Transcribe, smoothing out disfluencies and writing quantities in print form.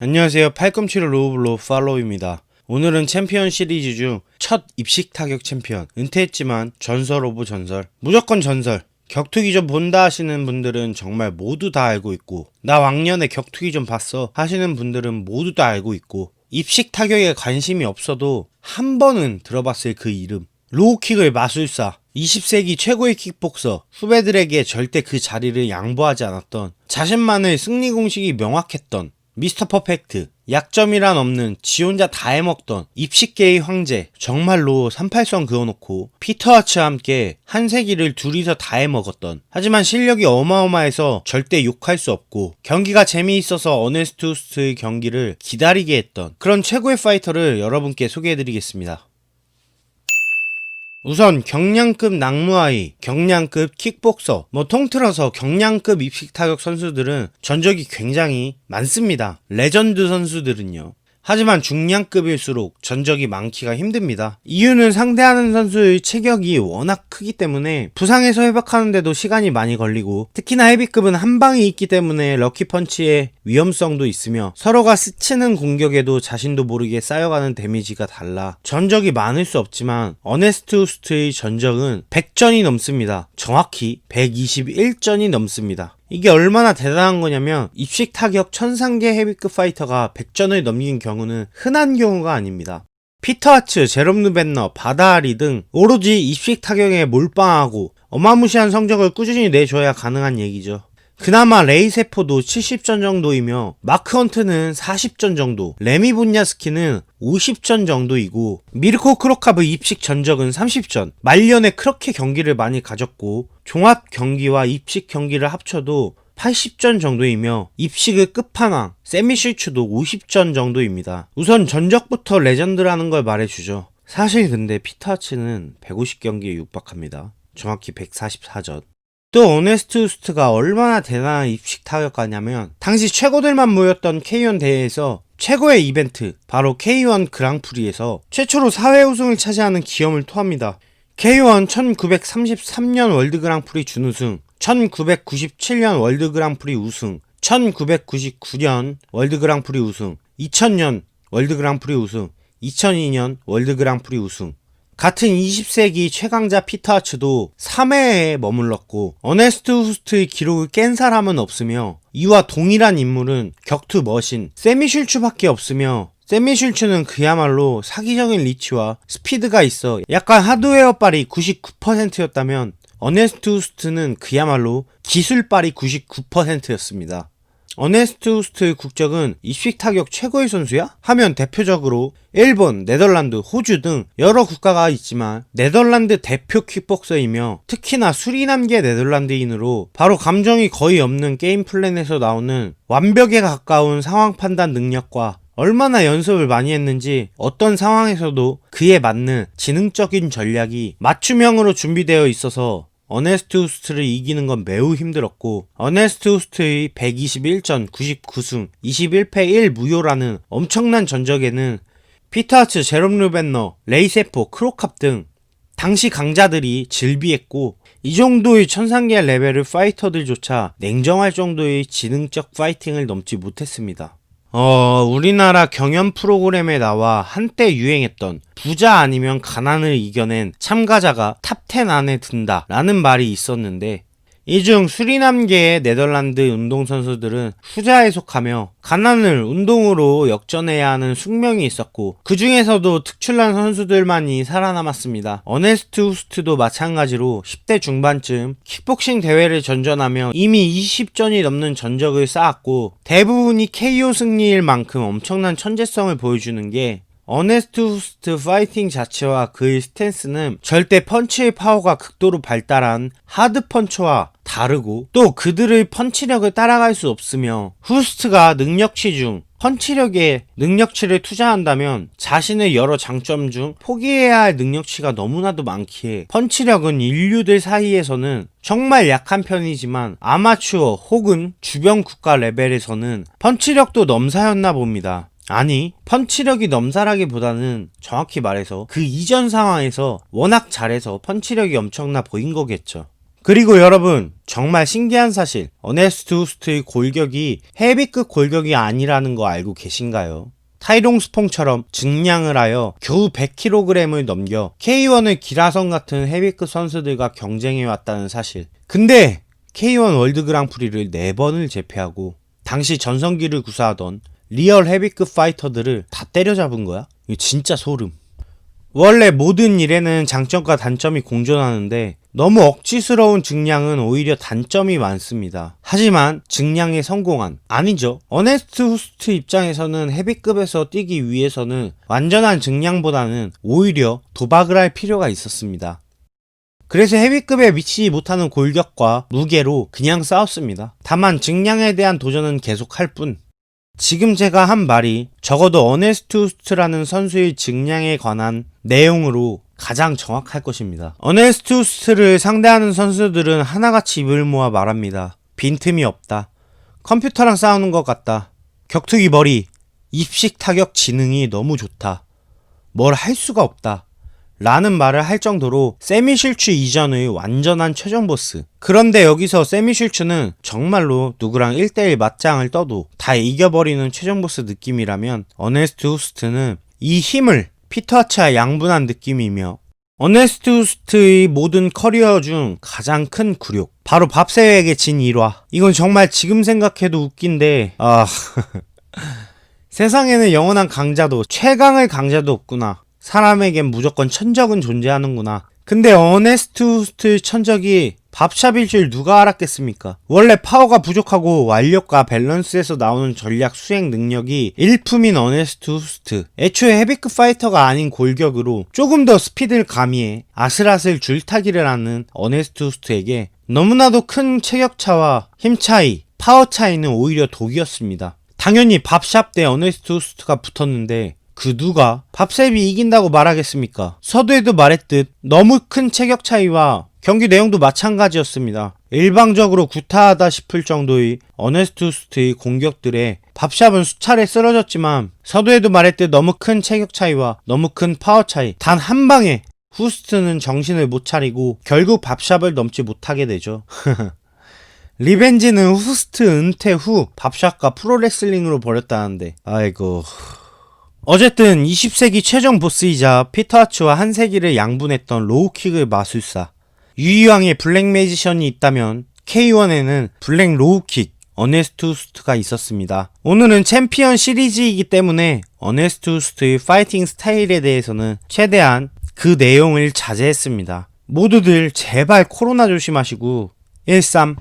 안녕하세요. 팔꿈치로 로우블로 팔로우입니다. 오늘은 챔피언 시리즈 중 첫 입식 타격 챔피언, 은퇴했지만 전설 오브 전설, 무조건 전설, 격투기 좀 본다 하시는 분들은 정말 모두 다 알고 있고, 나 왕년에 격투기 좀 봤어 하시는 분들은 모두 다 알고 있고, 입식 타격에 관심이 없어도 한 번은 들어봤을 그 이름, 로우킥의 마술사, 20세기 최고의 킥복서, 후배들에게 절대 그 자리를 양보하지 않았던, 자신만의 승리 공식이 명확했던 미스터 퍼펙트, 약점이란 없는 지 혼자 다 해먹던 입식계의 황제, 정말로 38선 그어놓고 피터 하츠와 함께 한 세기를 둘이서 다 해먹었던, 하지만 실력이 어마어마해서 절대 욕할 수 없고 경기가 재미있어서 어네스트 우스트의 경기를 기다리게 했던 그런 최고의 파이터를 여러분께 소개해드리겠습니다. 우선 경량급 낙무아이, 경량급 킥복서, 통틀어서 경량급 입식타격 선수들은 전적이 굉장히 많습니다. 레전드 선수들은요. 하지만 중량급일수록 전적이 많기가 힘듭니다. 이유는 상대하는 선수의 체격이 워낙 크기 때문에 부상에서 회복하는데도 시간이 많이 걸리고, 특히나 헤비급은 한 방이 있기 때문에 럭키펀치의 위험성도 있으며 서로가 스치는 공격에도 자신도 모르게 쌓여가는 데미지가 달라 전적이 많을 수 없지만, 어네스트 우스트의 전적은 100전이 넘습니다. 정확히 121전이 넘습니다. 이게 얼마나 대단한 거냐면, 입식 타격 천상계 헤비급 파이터가 100전을 넘긴 경우는 흔한 경우가 아닙니다. 피터 하츠, 제롬 루벤너, 바다하리 등 오로지 입식 타격에 몰빵하고 어마무시한 성적을 꾸준히 내줘야 가능한 얘기죠. 그나마 레이 세포도 70전 정도이며, 마크 헌트는 40전 정도, 레미 분야스키는 50전 정도이고, 미르코 크로캅의 입식 전적은 30전, 말년에 그렇게 경기를 많이 가졌고 종합 경기와 입식 경기를 합쳐도 80전 정도이며, 입식의 끝판왕 세미 실추도 50전 정도입니다. 우선 전적부터 레전드라는 걸 말해주죠. 사실 근데 피터 하츠는 150경기에 육박합니다. 정확히 144전. 또 어네스트 우스트가 얼마나 대단한 입식 타격가냐면, 당시 최고들만 모였던 K1 대회에서 최고의 이벤트, 바로 K1 그랑프리에서 최초로 4회 우승을 차지하는 기염을 토합니다. K1 1933년 월드 그랑프리 준우승, 1997년 월드 그랑프리 우승, 1999년 월드 그랑프리 우승, 2000년 월드 그랑프리 우승, 2002년 월드 그랑프리 우승. 같은 20세기 최강자 피터 하츠도 3회에 머물렀고, 어네스트 우스트의 기록을 깬 사람은 없으며, 이와 동일한 인물은 격투 머신 세미 슐츠밖에 없으며, 세미 슐츠는 그야말로 사기적인 리치와 스피드가 있어 약간 하드웨어빨이 99%였다면, 어네스트 우스트는 그야말로 기술빨이 99%였습니다. 어네스트 우스트의 국적은 입식 타격 최고의 선수야? 하면 대표적으로 일본, 네덜란드, 호주 등 여러 국가가 있지만, 네덜란드 대표 킥복서이며 특히나 수리남계 네덜란드인으로 바로 감정이 거의 없는 게임 플랜에서 나오는 완벽에 가까운 상황 판단 능력과 얼마나 연습을 많이 했는지 어떤 상황에서도 그에 맞는 지능적인 전략이 맞춤형으로 준비되어 있어서 어네스트 우스트를 이기는 건 매우 힘들었고, 어네스트 우스트의 121전 99승 21패 1무효라는 엄청난 전적에는 피터 하츠, 제롬 루벤너, 레이 세포, 크로캅 등 당시 강자들이 질비했고, 이 정도의 천상계 레벨의 파이터들조차 냉정할 정도의 지능적 파이팅을 넘지 못했습니다. 우리나라 경연 프로그램에 나와 한때 유행했던 부자 아니면 가난을 이겨낸 참가자가 탑10 안에 든다 라는 말이 있었는데, 이 중 수리남계의 네덜란드 운동선수들은 후자에 속하며 가난을 운동으로 역전해야 하는 숙명이 있었고, 그 중에서도 특출난 선수들만이 살아남았습니다. 어네스트 우스트도 마찬가지로 10대 중반쯤 킥복싱 대회를 전전하며 이미 20전이 넘는 전적을 쌓았고, 대부분이 KO 승리일 만큼 엄청난 천재성을 보여주는 게, 어네스트 우스트 파이팅 자체와 그의 스탠스는 절대 펀치의 파워가 극도로 발달한 하드 펀처와 다르고, 또 그들의 펀치력을 따라갈 수 없으며, 후스트가 능력치 중 펀치력에 능력치를 투자한다면 자신의 여러 장점 중 포기해야 할 능력치가 너무나도 많기에 펀치력은 인류들 사이에서는 정말 약한 편이지만, 아마추어 혹은 주변 국가 레벨에서는 펀치력도 넘사였나 봅니다. 아니, 펀치력이 넘사라기보다는 정확히 말해서 그 이전 상황에서 워낙 잘해서 펀치력이 엄청나 보인 거겠죠. 그리고 여러분, 정말 신기한 사실, 어네스트 후스트의 골격이 헤비급 골격이 아니라는 거 알고 계신가요? 타이롱 스퐁처럼 증량을 하여 겨우 100kg을 넘겨 K1의 기라성 같은 헤비급 선수들과 경쟁해왔다는 사실. 근데 K1 월드 그랑프리를 4번을 제패하고 당시 전성기를 구사하던 리얼 헤비급 파이터들을 다 때려잡은 거야? 이거 진짜 소름. 원래 모든 일에는 장점과 단점이 공존하는데 너무 억지스러운 증량은 오히려 단점이 많습니다. 하지만 증량에 성공한, 아니죠. 어네스트 후스트 입장에서는 헤비급에서 뛰기 위해서는 완전한 증량보다는 오히려 도박을 할 필요가 있었습니다. 그래서 헤비급에 미치지 못하는 골격과 무게로 그냥 싸웠습니다. 다만 증량에 대한 도전은 계속할 뿐. 지금 제가 한 말이 적어도 어네스트 후스트라는 선수의 증량에 관한 내용으로 가장 정확할 것입니다. 어네스트 후스트를 상대하는 선수들은 하나같이 입을 모아 말합니다. 빈틈이 없다. 컴퓨터랑 싸우는 것 같다. 격투기 머리, 입식 타격 지능이 너무 좋다. 뭘 할 수가 없다. 라는 말을 할 정도로 세미실추 이전의 완전한 최종 보스. 그런데 여기서 세미실추는 정말로 누구랑 1대1 맞짱을 떠도 다 이겨버리는 최종 보스 느낌이라면 어네스트 후스트는 이 힘을 피터 하츠와 양분한 느낌이며 어네스트 후스트의 모든 커리어 중 가장 큰 굴욕. 바로 밥새에게 진 일화. 이건 정말 지금 생각해도 웃긴데 세상에는 영원한 강자도 최강의 강자도 없구나. 사람에겐 무조건 천적은 존재하는구나. 근데 어네스트 후스트의 천적이 밥샵일 줄 누가 알았겠습니까? 원래 파워가 부족하고 완력과 밸런스에서 나오는 전략 수행 능력이 일품인 어네스트 후스트. 애초에 헤비급 파이터가 아닌 골격으로 조금 더 스피드를 가미해 아슬아슬 줄타기를 하는 어네스트 후스트에게 너무나도 큰 체격차와 힘 차이, 파워 차이는 오히려 독이었습니다. 당연히 밥샵 대 어네스트 후스트가 붙었는데 그 누가 밥셉이 이긴다고 말하겠습니까? 서두에도 말했듯 너무 큰 체격 차이와 경기 내용도 마찬가지였습니다. 일방적으로 구타하다 싶을 정도의 어네스트 후스트의 공격들에 밥샵은 수차례 쓰러졌지만 서두에도 말했듯 너무 큰 체격 차이와 너무 큰 파워 차이, 단 한 방에 후스트는 정신을 못 차리고 결국 밥샵을 넘지 못하게 되죠. 리벤지는 후스트 은퇴 후 밥샵과 프로레슬링으로 벌였다는데 아이고. 어쨌든 20세기 최종 보스이자 피터 하츠와 한 세기를 양분했던 로우킥의 마술사. 유이왕의 블랙 매지션이 있다면 K1에는 블랙 로우킥 어네스트 후스트가 있었습니다. 오늘은 챔피언 시리즈이기 때문에 어네스트 후스트의 파이팅 스타일에 대해서는 최대한 그 내용을 자제했습니다. 모두들 제발 코로나 조심하시고 13